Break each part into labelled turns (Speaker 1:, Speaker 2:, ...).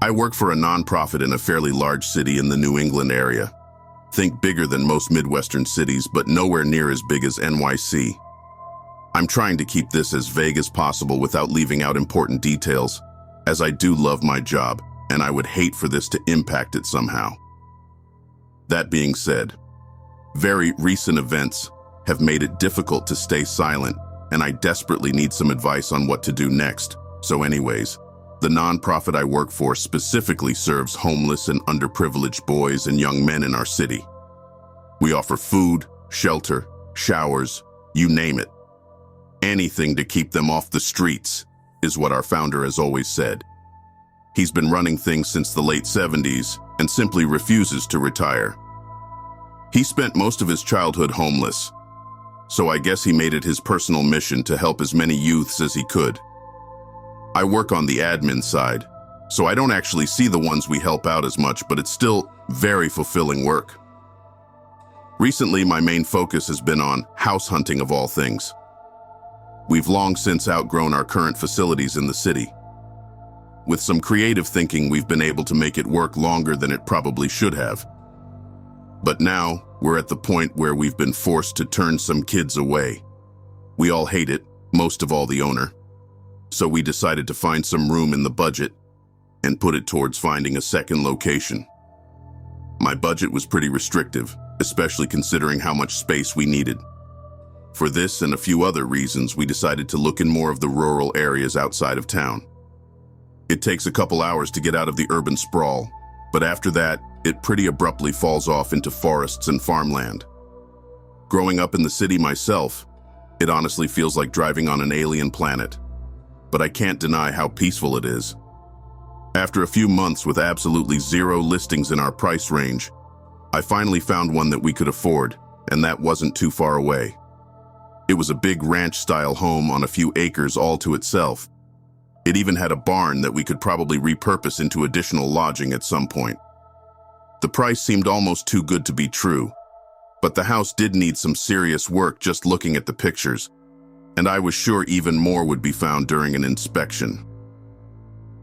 Speaker 1: I work for a nonprofit in a fairly large city in the New England area. Think bigger than most Midwestern cities, but nowhere near as big as NYC. I'm trying to keep this as vague as possible without leaving out important details, as I do love my job, and I would hate for this to impact it somehow. That being said, very recent events have made it difficult to stay silent, and I desperately need some advice on what to do next. So anyways, the nonprofit I work for specifically serves homeless and underprivileged boys and young men in our city. We offer food, shelter, showers, you name it. Anything to keep them off the streets, is what our founder has always said. He's been running things since the late 70s and simply refuses to retire. He spent most of his childhood homeless, so I guess he made it his personal mission to help as many youths as he could. I work on the admin side, so I don't actually see the ones we help out as much, but it's still very fulfilling work. Recently, my main focus has been on house hunting of all things. We've long since outgrown our current facilities in the city. With some creative thinking, we've been able to make it work longer than it probably should have. But now, we're at the point where we've been forced to turn some kids away. We all hate it, most of all the owner. So we decided to find some room in the budget and put it towards finding a second location. My budget was pretty restrictive, especially considering how much space we needed. For this and a few other reasons, we decided to look in more of the rural areas outside of town. It takes a couple hours to get out of the urban sprawl, but after that, it pretty abruptly falls off into forests and farmland. Growing up in the city myself, it honestly feels like driving on an alien planet. But I can't deny how peaceful it is. After a few months with absolutely zero listings in our price range, I finally found one that we could afford, and that wasn't too far away. It was a big ranch-style home on a few acres all to itself. It even had a barn that we could probably repurpose into additional lodging at some point. The price seemed almost too good to be true, but the house did need some serious work just looking at the pictures, and I was sure even more would be found during an inspection.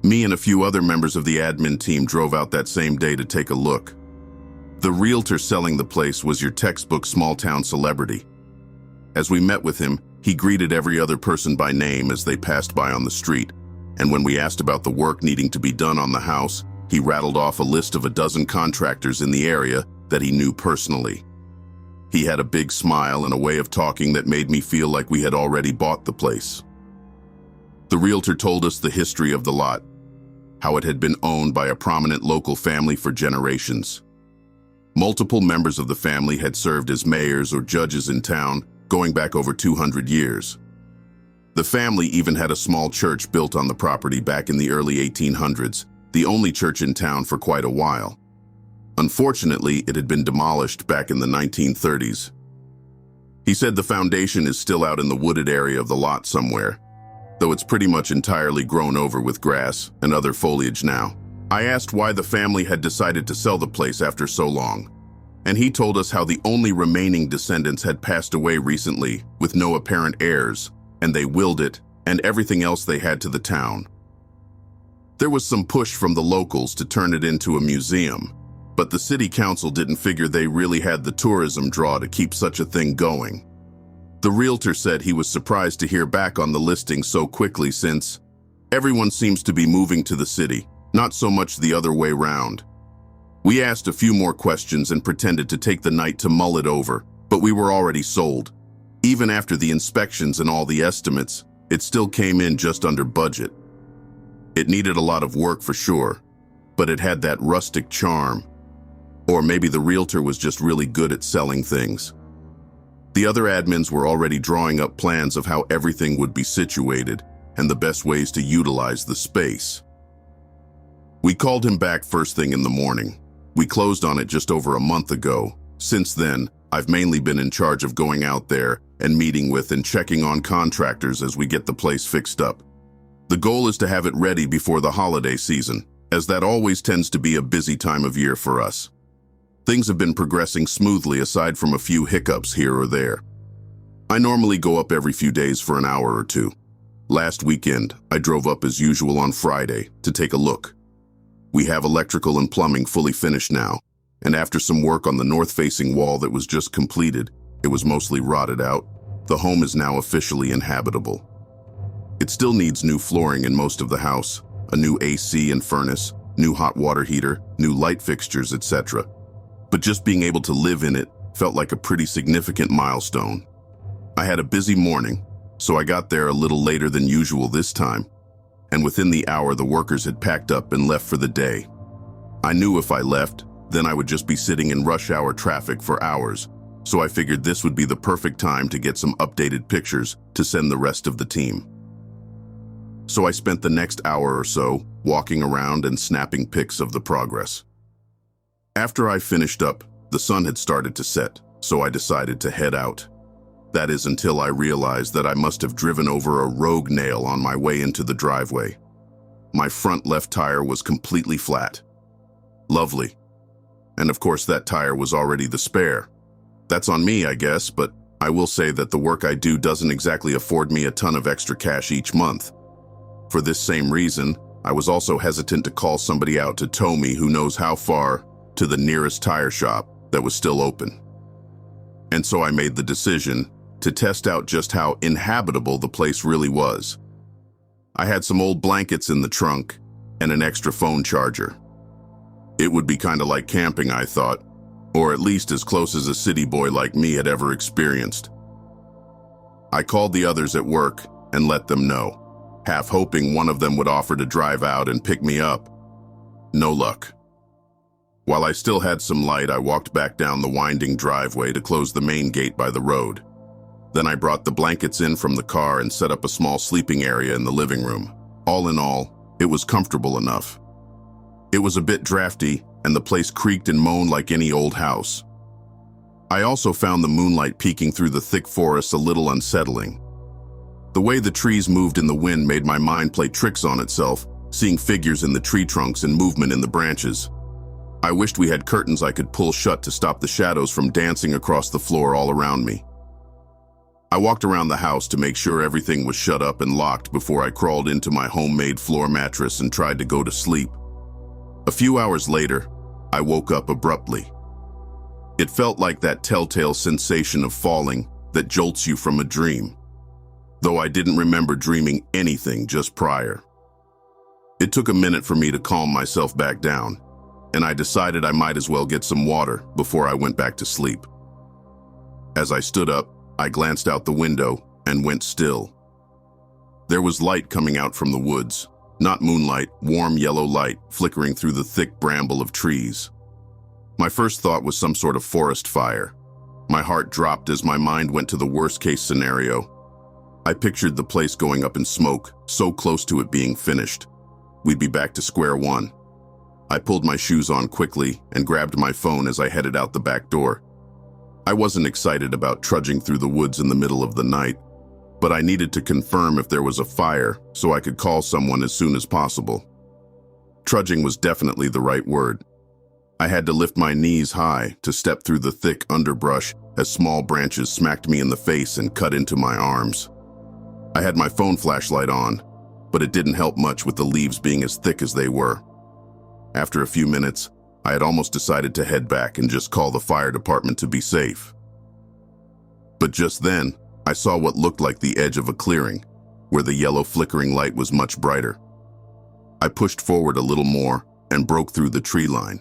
Speaker 1: Me and a few other members of the admin team drove out that same day to take a look. The realtor selling the place was your textbook small-town celebrity. As we met with him, he greeted every other person by name as they passed by on the street, and when we asked about the work needing to be done on the house, he rattled off a list of a dozen contractors in the area that he knew personally. He had a big smile and a way of talking that made me feel like we had already bought the place. The realtor told us the history of the lot, how it had been owned by a prominent local family for generations. Multiple members of the family had served as mayors or judges in town, going back over 200 years. The family even had a small church built on the property back in the early 1800s, the only church in town for quite a while. Unfortunately, it had been demolished back in the 1930s. He said the foundation is still out in the wooded area of the lot somewhere, though it's pretty much entirely grown over with grass and other foliage now. I asked why the family had decided to sell the place after so long, and he told us how the only remaining descendants had passed away recently with no apparent heirs, and they willed it and everything else they had to the town. There was some push from the locals to turn it into a museum, but the city council didn't figure they really had the tourism draw to keep such a thing going. The realtor said he was surprised to hear back on the listing so quickly since everyone seems to be moving to the city, not so much the other way round. We asked a few more questions and pretended to take the night to mull it over, but we were already sold. Even after the inspections and all the estimates, it still came in just under budget. It needed a lot of work for sure, but it had that rustic charm. Or maybe the realtor was just really good at selling things. The other admins were already drawing up plans of how everything would be situated and the best ways to utilize the space. We called him back first thing in the morning. We closed on it just over a month ago. Since then, I've mainly been in charge of going out there and meeting with and checking on contractors as we get the place fixed up. The goal is to have it ready before the holiday season, as that always tends to be a busy time of year for us. Things have been progressing smoothly aside from a few hiccups here or there. I normally go up every few days for an hour or two. Last weekend, I drove up as usual on Friday to take a look. We have electrical and plumbing fully finished now, and after some work on the north-facing wall that was just completed, it was mostly rotted out, the home is now officially inhabitable. It still needs new flooring in most of the house, a new AC and furnace, new hot water heater, new light fixtures, etc. But just being able to live in it felt like a pretty significant milestone. I had a busy morning, so I got there a little later than usual this time, and within the hour the workers had packed up and left for the day. I knew if I left, then I would just be sitting in rush hour traffic for hours, so I figured this would be the perfect time to get some updated pictures to send the rest of the team. So I spent the next hour or so walking around and snapping pics of the progress. After I finished up, the sun had started to set, so I decided to head out. That is until I realized that I must have driven over a rogue nail on my way into the driveway. My front left tire was completely flat. Lovely. And of course that tire was already the spare. That's on me, I guess, but I will say that the work I do doesn't exactly afford me a ton of extra cash each month. For this same reason, I was also hesitant to call somebody out to tow me who knows how far to the nearest tire shop that was still open. And so I made the decision to test out just how inhabitable the place really was. I had some old blankets in the trunk and an extra phone charger. It would be kind of like camping, I thought, or at least as close as a city boy like me had ever experienced. I called the others at work and let them know, half hoping one of them would offer to drive out and pick me up. No luck. While I still had some light, I walked back down the winding driveway to close the main gate by the road. Then I brought the blankets in from the car and set up a small sleeping area in the living room. All in all, it was comfortable enough. It was a bit drafty, and the place creaked and moaned like any old house. I also found the moonlight peeking through the thick forest a little unsettling. The way the trees moved in the wind made my mind play tricks on itself, seeing figures in the tree trunks and movement in the branches. I wished we had curtains I could pull shut to stop the shadows from dancing across the floor all around me. I walked around the house to make sure everything was shut up and locked before I crawled into my homemade floor mattress and tried to go to sleep. A few hours later, I woke up abruptly. It felt like that telltale sensation of falling that jolts you from a dream, though I didn't remember dreaming anything just prior. It took a minute for me to calm myself back down, and I decided I might as well get some water before I went back to sleep. As I stood up, I glanced out the window and went still. There was light coming out from the woods, not moonlight, warm yellow light flickering through the thick bramble of trees. My first thought was some sort of forest fire. My heart dropped as my mind went to the worst-case scenario. I pictured the place going up in smoke, so close to it being finished. We'd be back to square one. I pulled my shoes on quickly and grabbed my phone as I headed out the back door. I wasn't excited about trudging through the woods in the middle of the night, but I needed to confirm if there was a fire so I could call someone as soon as possible. Trudging was definitely the right word. I had to lift my knees high to step through the thick underbrush as small branches smacked me in the face and cut into my arms. I had my phone flashlight on, but it didn't help much with the leaves being as thick as they were. After a few minutes, I had almost decided to head back and just call the fire department to be safe. But just then, I saw what looked like the edge of a clearing, where the yellow flickering light was much brighter. I pushed forward a little more and broke through the tree line.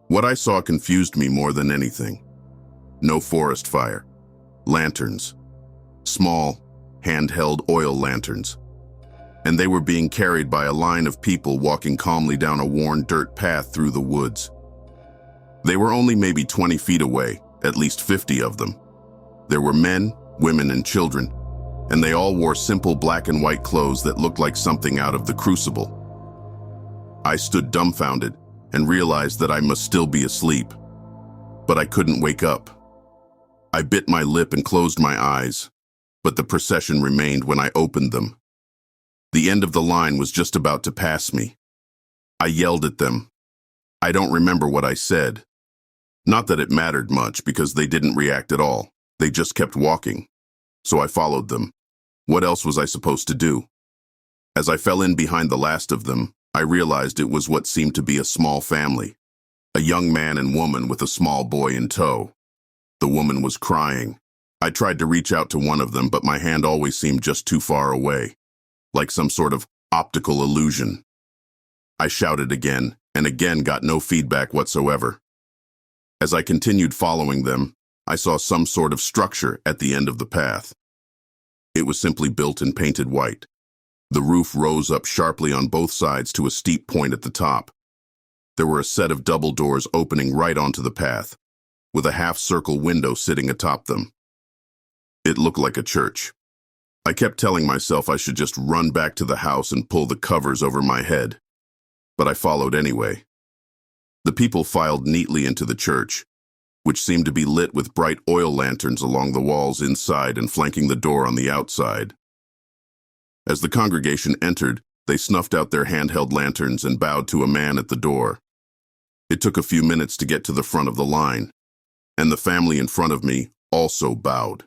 Speaker 1: What I saw confused me more than anything. No forest fire. Lanterns. Small, handheld oil lanterns. And they were being carried by a line of people walking calmly down a worn dirt path through the woods. They were only maybe 20 feet away, at least 50 of them. There were men, women, and children, and they all wore simple black and white clothes that looked like something out of the Crucible. I stood dumbfounded and realized that I must still be asleep, but I couldn't wake up. I bit my lip and closed my eyes, but the procession remained when I opened them. The end of the line was just about to pass me. I yelled at them. I don't remember what I said. Not that it mattered much because they didn't react at all. They just kept walking. So I followed them. What else was I supposed to do? As I fell in behind the last of them, I realized it was what seemed to be a small family, a young man and woman with a small boy in tow. The woman was crying. I tried to reach out to one of them, but my hand always seemed just too far away, like some sort of optical illusion. I shouted again, and again got no feedback whatsoever. As I continued following them, I saw some sort of structure at the end of the path. It was simply built and painted white. The roof rose up sharply on both sides to a steep point at the top. There were a set of double doors opening right onto the path, with a half-circle window sitting atop them. It looked like a church. I kept telling myself I should just run back to the house and pull the covers over my head, but I followed anyway. The people filed neatly into the church, which seemed to be lit with bright oil lanterns along the walls inside and flanking the door on the outside. As the congregation entered, they snuffed out their handheld lanterns and bowed to a man at the door. It took a few minutes to get to the front of the line, and the family in front of me also bowed.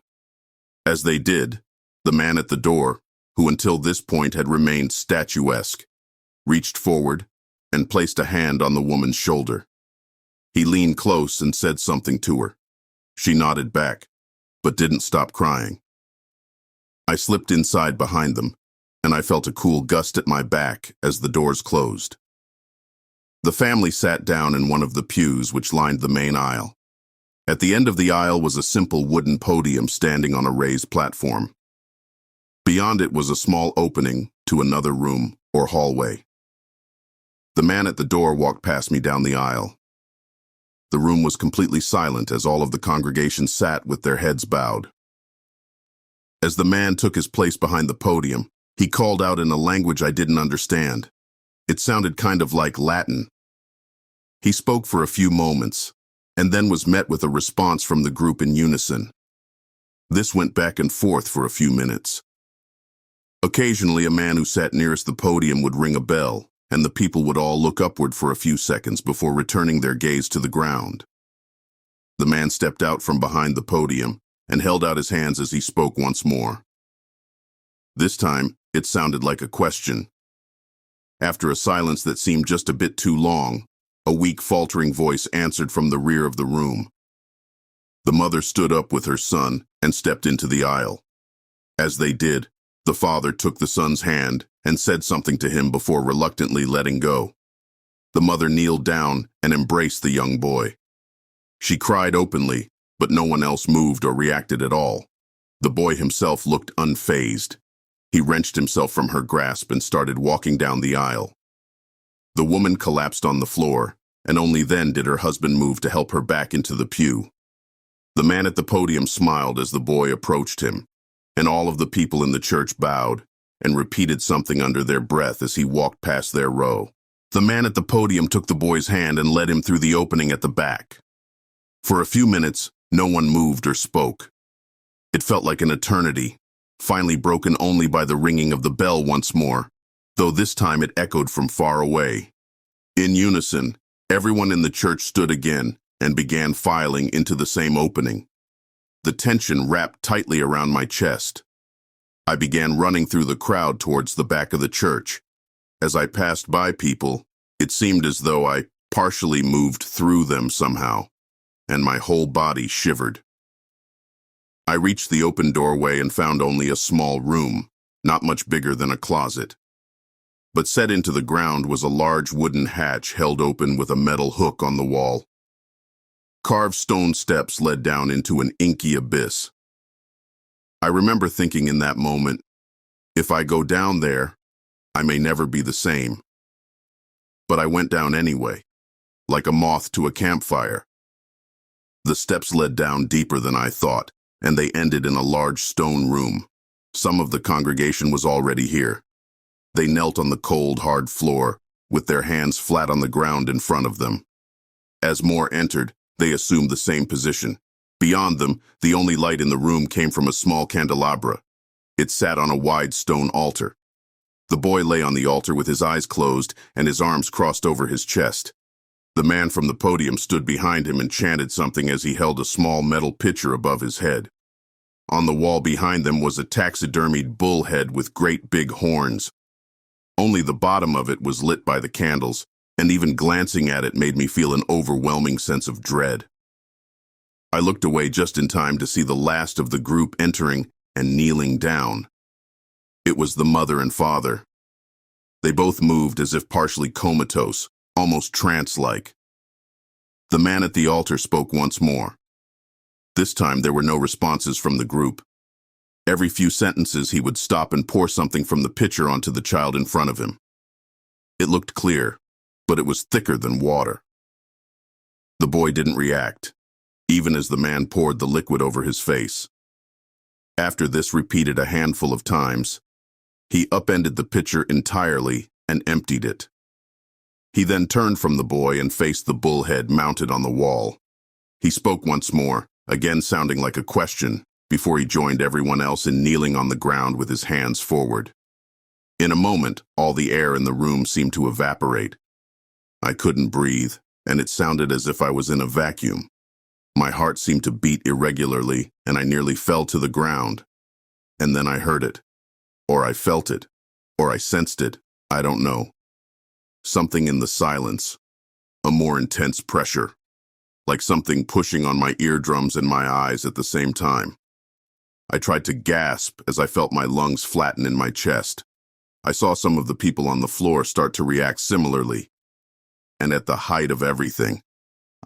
Speaker 1: As they did, the man at the door, who until this point had remained statuesque, reached forward and placed a hand on the woman's shoulder. He leaned close and said something to her. She nodded back, but didn't stop crying. I slipped inside behind them, and I felt a cool gust at my back as the doors closed. The family sat down in one of the pews which lined the main aisle. At the end of the aisle was a simple wooden podium standing on a raised platform. Beyond it was a small opening to another room or hallway. The man at the door walked past me down the aisle. The room was completely silent as all of the congregation sat with their heads bowed. As the man took his place behind the podium, he called out in a language I didn't understand. It sounded kind of like Latin. He spoke for a few moments, and then was met with a response from the group in unison. This went back and forth for a few minutes. Occasionally, a man who sat nearest the podium would ring a bell, and the people would all look upward for a few seconds before returning their gaze to the ground. The man stepped out from behind the podium and held out his hands as he spoke once more. This time, it sounded like a question. After a silence that seemed just a bit too long, a weak, faltering voice answered from the rear of the room. The mother stood up with her son and stepped into the aisle. As they did, the father took the son's hand and said something to him before reluctantly letting go. The mother kneeled down and embraced the young boy. She cried openly, but no one else moved or reacted at all. The boy himself looked unfazed. He wrenched himself from her grasp and started walking down the aisle. The woman collapsed on the floor, and only then did her husband move to help her back into the pew. The man at the podium smiled as the boy approached him, and all of the people in the church bowed and repeated something under their breath as he walked past their row. The man at the podium took the boy's hand and led him through the opening at the back. For a few minutes, no one moved or spoke. It felt like an eternity, finally broken only by the ringing of the bell once more, though this time it echoed from far away. In unison, everyone in the church stood again and began filing into the same opening. The tension wrapped tightly around my chest. I began running through the crowd towards the back of the church. As I passed by people, it seemed as though I partially moved through them somehow, and my whole body shivered. I reached the open doorway and found only a small room, not much bigger than a closet. But set into the ground was a large wooden hatch held open with a metal hook on the wall. Carved stone steps led down into an inky abyss. I remember thinking in that moment, if I go down there, I may never be the same. But I went down anyway, like a moth to a campfire. The steps led down deeper than I thought, and they ended in a large stone room. Some of the congregation was already here. They knelt on the cold, hard floor, with their hands flat on the ground in front of them. As more entered, they assumed the same position. Beyond them, the only light in the room came from a small candelabra. It sat on a wide stone altar. The boy lay on the altar with his eyes closed and his arms crossed over his chest. The man from the podium stood behind him and chanted something as he held a small metal pitcher above his head. On the wall behind them was a taxidermied bull head with great big horns. Only the bottom of it was lit by the candles, and even glancing at it made me feel an overwhelming sense of dread. I looked away just in time to see the last of the group entering and kneeling down. It was the mother and father. They both moved as if partially comatose, almost trance-like. The man at the altar spoke once more. This time there were no responses from the group. Every few sentences he would stop and pour something from the pitcher onto the child in front of him. It looked clear, but it was thicker than water. The boy didn't react, even as the man poured the liquid over his face. After this repeated a handful of times, he upended the pitcher entirely and emptied it. He then turned from the boy and faced the bull head mounted on the wall. He spoke once more, again sounding like a question, before he joined everyone else in kneeling on the ground with his hands forward. In a moment, all the air in the room seemed to evaporate. I couldn't breathe, and it sounded as if I was in a vacuum. My heart seemed to beat irregularly, and I nearly fell to the ground. And then I heard it. Or I felt it. Or I sensed it. I don't know. Something in the silence. A more intense pressure. Like something pushing on my eardrums and my eyes at the same time. I tried to gasp as I felt my lungs flatten in my chest. I saw some of the people on the floor start to react similarly. And at the height of everything,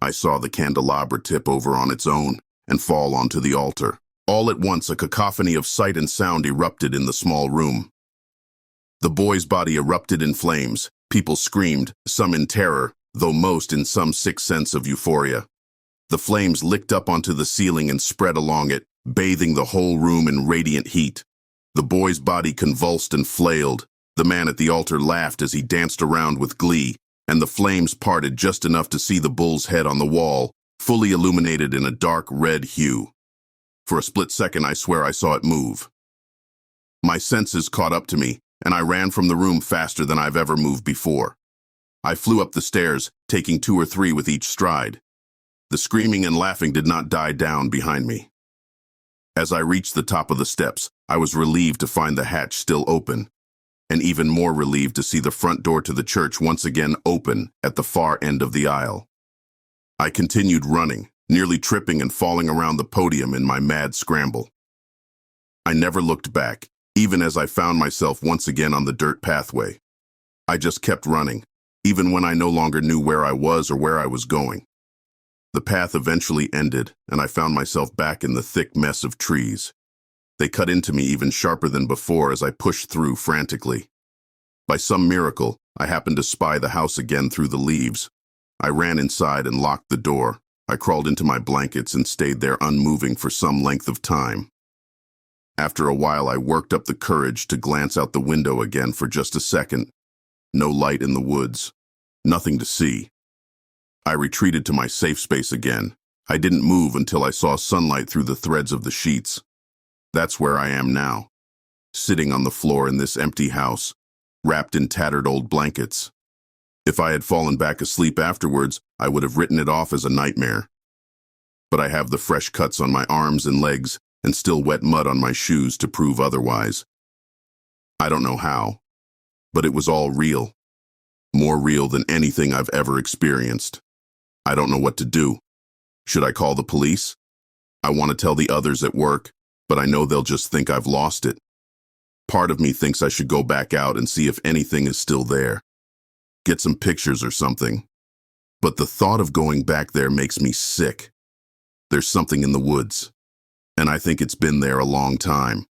Speaker 1: I saw the candelabra tip over on its own and fall onto the altar. All at once, a cacophony of sight and sound erupted in the small room. The boy's body erupted in flames. People screamed, some in terror, though most in some sick sense of euphoria. The flames licked up onto the ceiling and spread along it, bathing the whole room in radiant heat. The boy's body convulsed and flailed. The man at the altar laughed as he danced around with glee, and the flames parted just enough to see the bull's head on the wall, fully illuminated in a dark red hue. For a split second, I swear I saw it move. My senses caught up to me, and I ran from the room faster than I've ever moved before. I flew up the stairs, taking 2 or 3 with each stride. The screaming and laughing did not die down behind me. As I reached the top of the steps, I was relieved to find the hatch still open, and even more relieved to see the front door to the church once again open at the far end of the aisle. I continued running, nearly tripping and falling around the podium in my mad scramble. I never looked back, even as I found myself once again on the dirt pathway. I just kept running, even when I no longer knew where I was or where I was going. The path eventually ended, and I found myself back in the thick mess of trees. They cut into me even sharper than before as I pushed through frantically. By some miracle, I happened to spy the house again through the leaves. I ran inside and locked the door. I crawled into my blankets and stayed there unmoving for some length of time. After a while, I worked up the courage to glance out the window again for just a second. No light in the woods. Nothing to see. I retreated to my safe space again. I didn't move until I saw sunlight through the threads of the sheets. That's where I am now, sitting on the floor in this empty house, wrapped in tattered old blankets. If I had fallen back asleep afterwards, I would have written it off as a nightmare. But I have the fresh cuts on my arms and legs and still wet mud on my shoes to prove otherwise. I don't know how, but it was all real. More real than anything I've ever experienced. I don't know what to do. Should I call the police? I want to tell the others at work, but I know they'll just think I've lost it. Part of me thinks I should go back out and see if anything is still there. Get some pictures or something. But the thought of going back there makes me sick. There's something in the woods, and I think it's been there a long time.